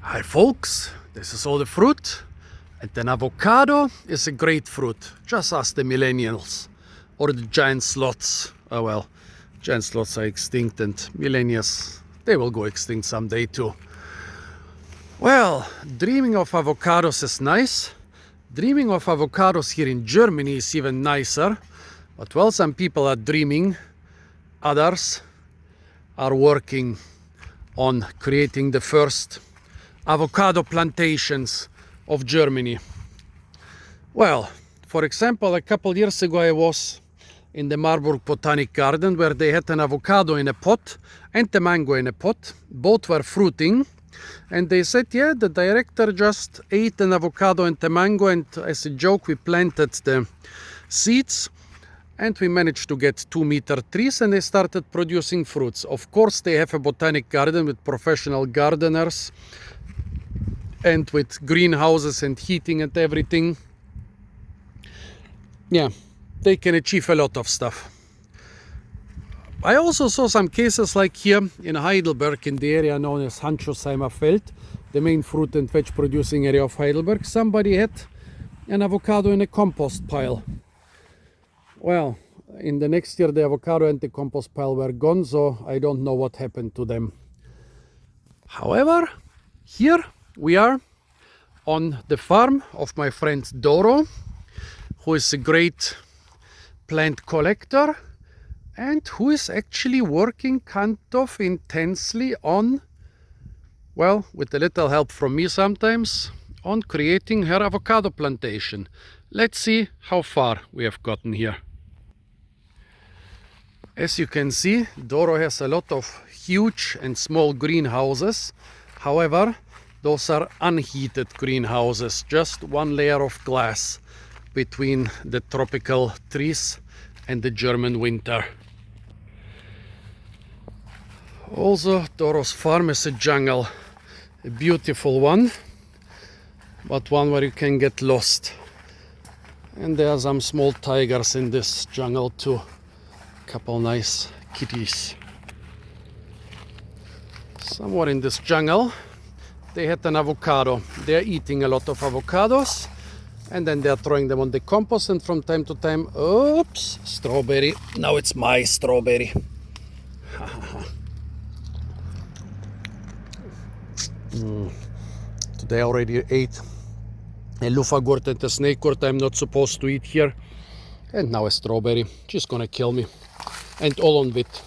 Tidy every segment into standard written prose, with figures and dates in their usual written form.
Hi folks, this is all the fruit, and an avocado is a great fruit. Just ask the millennials or the giant sloths. Oh well, giant sloths are extinct and millennials, they will go extinct someday too. Well, dreaming of avocados is nice. Dreaming of avocados here in Germany is even nicer. But while some people are dreaming, others are working on creating the first avocado plantations of Germany. Well, for example, a couple years ago I was in the Marburg Botanic Garden where they had an avocado in a pot and a mango in a pot. Both were fruiting, and they said, yeah, the director just ate an avocado and a mango, and as a joke we planted the seeds and we managed to get 2-meter trees and they started producing fruits. Of course, they have a botanic garden with professional gardeners and with greenhouses and heating and everything. Yeah, they can achieve a lot of stuff. I also saw some cases like here in Heidelberg, in the area known as Handschuhsheimer Feld, the main fruit and veg producing area of Heidelberg. Somebody had an avocado in a compost pile. Well, in the next year the avocado and the compost pile were gone, so I don't know what happened to them. However, here we are on the farm of my friend Doro, who is a great plant collector and who is actually working kind of intensely on, well, with a little help from me sometimes, on creating her avocado plantation. Let's see how far we have gotten here. As you can see, Doro has a lot of huge and small greenhouses. However, those are unheated greenhouses, just one layer of glass between the tropical trees and the German winter. Also, Doro's farm is a jungle, a beautiful one, but one where you can get lost. And there are some small tigers in this jungle too. Couple nice kitties. Somewhere in this jungle they had an avocado. They're eating a lot of avocados and then they're throwing them on the compost, and from time to time, oops, strawberry. Now it's my strawberry. Today I already ate a lufagurt and a snakegurt I'm not supposed to eat here, and now a strawberry. She's gonna kill me. And all on wheat.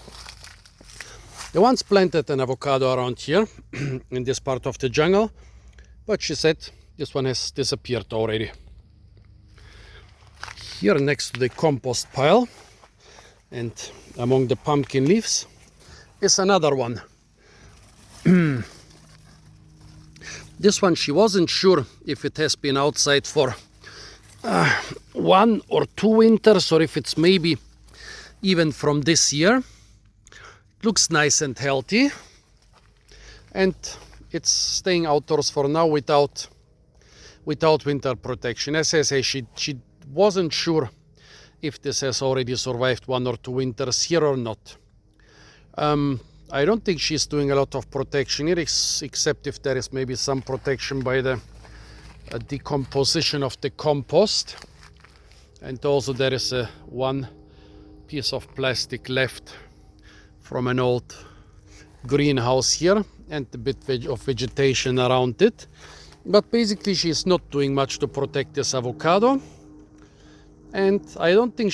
They once planted an avocado around here in this part of the jungle, but she said this one has disappeared already. Here next to the compost pile and among the pumpkin leaves is another one. This one she wasn't sure if it has been outside for 1 or 2 winters or if it's maybe even from this year. It looks nice and healthy, and it's staying outdoors for now without winter protection. As I say, she wasn't sure if this has already survived 1 or 2 winters here or not. I don't think she's doing a lot of protection here, except if there is maybe some protection by the decomposition of the compost. And also there is one piece of plastic left from an old greenhouse here and a bit of vegetation around it. But basically she's not doing much to protect this avocado, and I don't think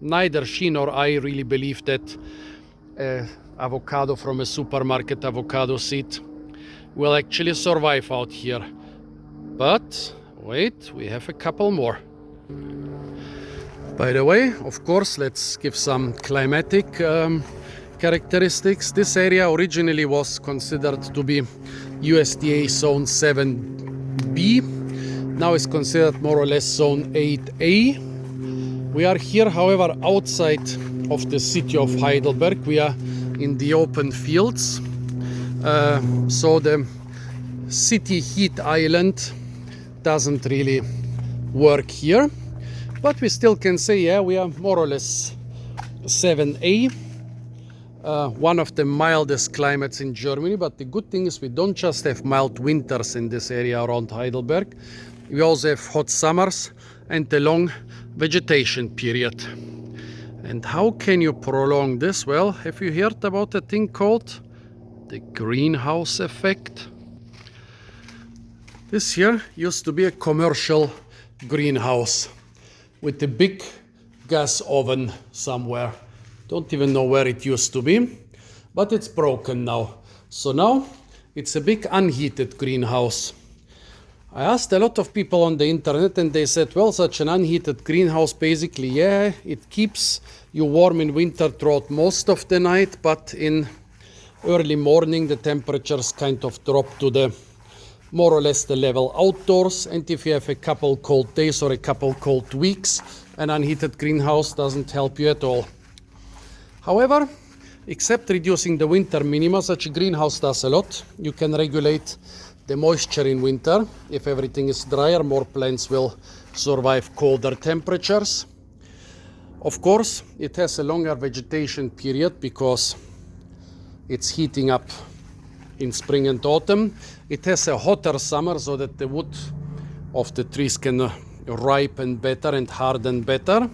neither she nor I really believe that avocado from a supermarket avocado seed will actually survive out here. But wait, we have a couple more. By the way, of course, let's give some climatic characteristics. This area originally was considered to be USDA Zone 7B. Now it's considered more or less Zone 8A. We are here, however, outside of the city of Heidelberg. We are in the open fields. So the city heat island doesn't really work here. But we still can say, yeah, we are more or less 7A. one of the mildest climates in Germany, but the good thing is we don't just have mild winters in this area around Heidelberg. We also have hot summers and a long vegetation period. And how can you prolong this? Well, have you heard about a thing called the greenhouse effect? This here used to be a commercial greenhouse with a big gas oven somewhere. Don't even know where it used to be, but it's broken now. So now it's a big unheated greenhouse. I asked a lot of people on the internet and they said, well, such an unheated greenhouse, basically, yeah, it keeps you warm in winter throughout most of the night, but in early morning the temperatures kind of drop to the more or less the level outdoors. And if you have a couple cold days or a couple cold weeks, an unheated greenhouse doesn't help you at all. However, except reducing the winter minima, such a greenhouse does a lot. You can regulate the moisture in winter. If everything is drier, more plants will survive colder temperatures. Of course, it has a longer vegetation period because it's heating up in spring and autumn. It has a hotter summer so that the wood of the trees can ripen better and harden better.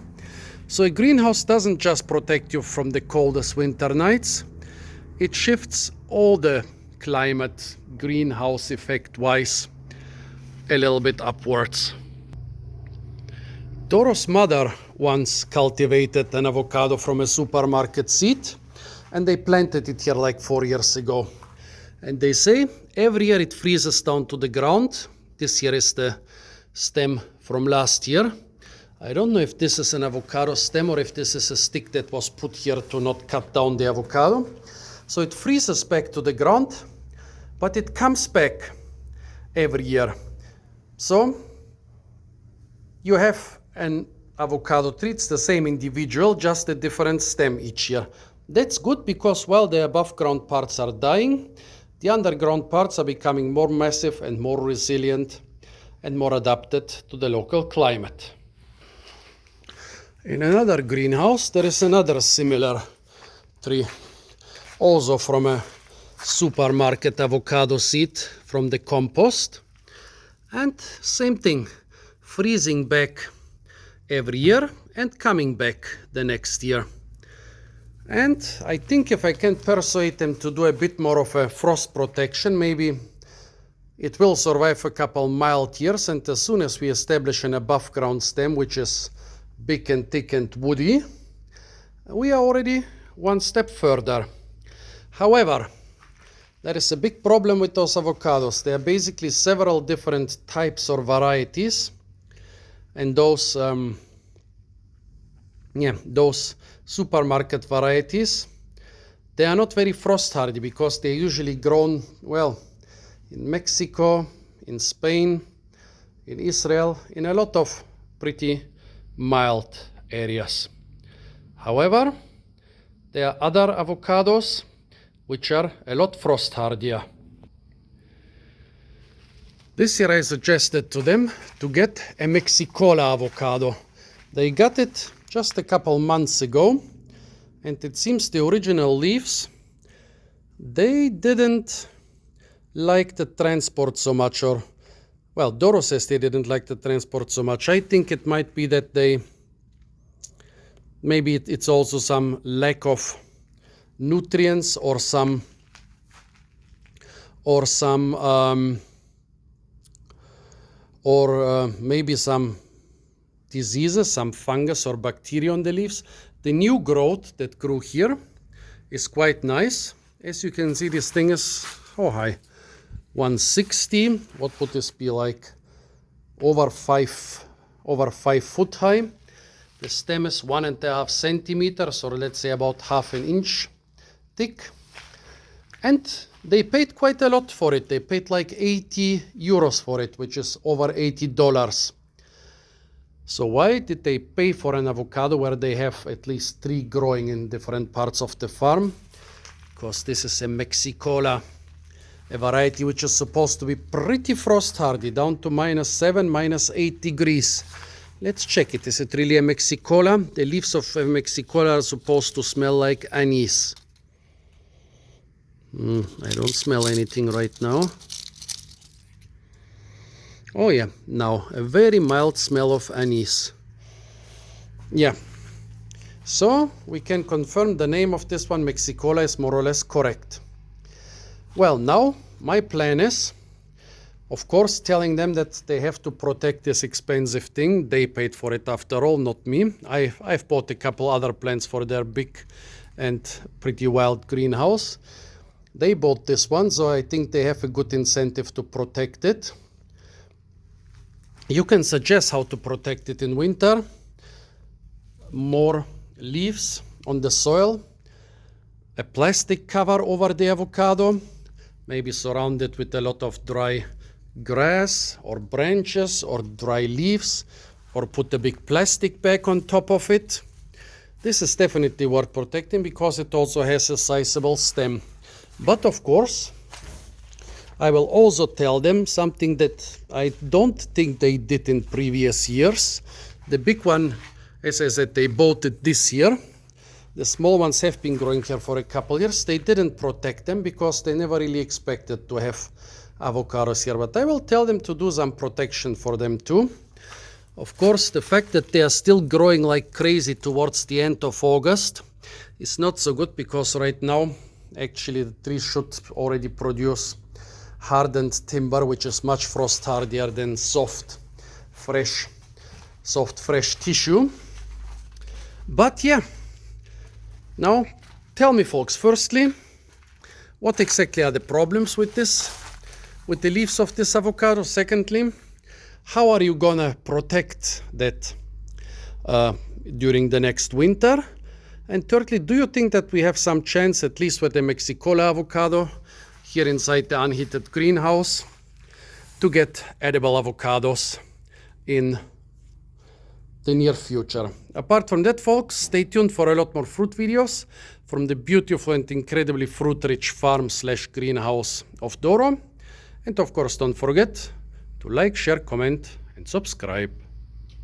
So a greenhouse doesn't just protect you from the coldest winter nights, it shifts all the climate greenhouse effect wise a little bit upwards. Doro's mother once cultivated an avocado from a supermarket seed and they planted it here like 4 years ago. And they say every year it freezes down to the ground. This year is the stem from last year. I don't know if this is an avocado stem or if this is a stick that was put here to not cut down the avocado. So it freezes back to the ground, but it comes back every year. So you have an avocado tree, it's the same individual, just a different stem each year. That's good because while the above ground parts are dying, the underground parts are becoming more massive and more resilient and more adapted to the local climate. In another greenhouse, there is another similar tree, also from a supermarket avocado seed from the compost. And same thing, freezing back every year and coming back the next year. And I think if I can persuade them to do a bit more of a frost protection, maybe it will survive a couple mild years. And as soon as we establish an above ground stem, which is big and thick and woody, we are already one step further. However, there is a big problem with those avocados. There are basically several different types or varieties, and those supermarket varieties, they are not very frost hardy because they're usually grown, well, in Mexico, in Spain, in Israel, in a lot of pretty mild areas. However, there are other avocados which are a lot frost hardier. This year I suggested to them to get a Mexicola avocado. They got it just a couple months ago, and it seems the original leaves, they didn't like the transport so much, or well, Doro says they didn't like the transport so much. I think it might be that maybe it's also some lack of nutrients or maybe some diseases, some fungus or bacteria on the leaves. The new growth that grew here is quite nice. As you can see, this thing is, how high? 160. What would this be like? Over 5 foot high. The stem is 1.5 centimeters, or let's say about half an inch thick. And they paid quite a lot for it. They paid like 80 euros for it, which is over $80. So why did they pay for an avocado where they have at least 3 growing in different parts of the farm? Because this is a Mexicola, a variety which is supposed to be pretty frost hardy, down to -7, -8 degrees. Let's check it. Is it really a Mexicola? The leaves of a Mexicola are supposed to smell like anise. I don't smell anything right now. Oh yeah, now a very mild smell of anise. Yeah, so we can confirm the name of this one, Mexicola, is more or less correct. Well, now my plan is, of course, telling them that they have to protect this expensive thing. They paid for it after all, not me. I've bought a couple other plants for their big and pretty wild greenhouse. They bought this one, so I think they have a good incentive to protect it. You can suggest how to protect it in winter. More leaves on the soil, a plastic cover over the avocado, maybe surround it with a lot of dry grass or branches or dry leaves, or put a big plastic bag on top of it. This is definitely worth protecting because it also has a sizable stem. But of course, I will also tell them something that I don't think they did in previous years. The big one, as I said, they bought it this year. The small ones have been growing here for a couple years. They didn't protect them because they never really expected to have avocados here. But I will tell them to do some protection for them too. Of course, the fact that they are still growing like crazy towards the end of August is not so good because right now, actually, the trees should already produce hardened timber, which is much frost hardier than soft, fresh tissue. But yeah, now tell me, folks, firstly, what exactly are the problems with this, with the leaves of this avocado? Secondly, how are you gonna protect that during the next winter? And thirdly, do you think that we have some chance, at least with the Mexicola avocado here inside the unheated greenhouse, to get edible avocados in the near future? Apart from that, folks, stay tuned for a lot more fruit videos from the beautiful and incredibly fruit-rich farm/greenhouse of Doro. And of course, don't forget to like, share, comment, and subscribe.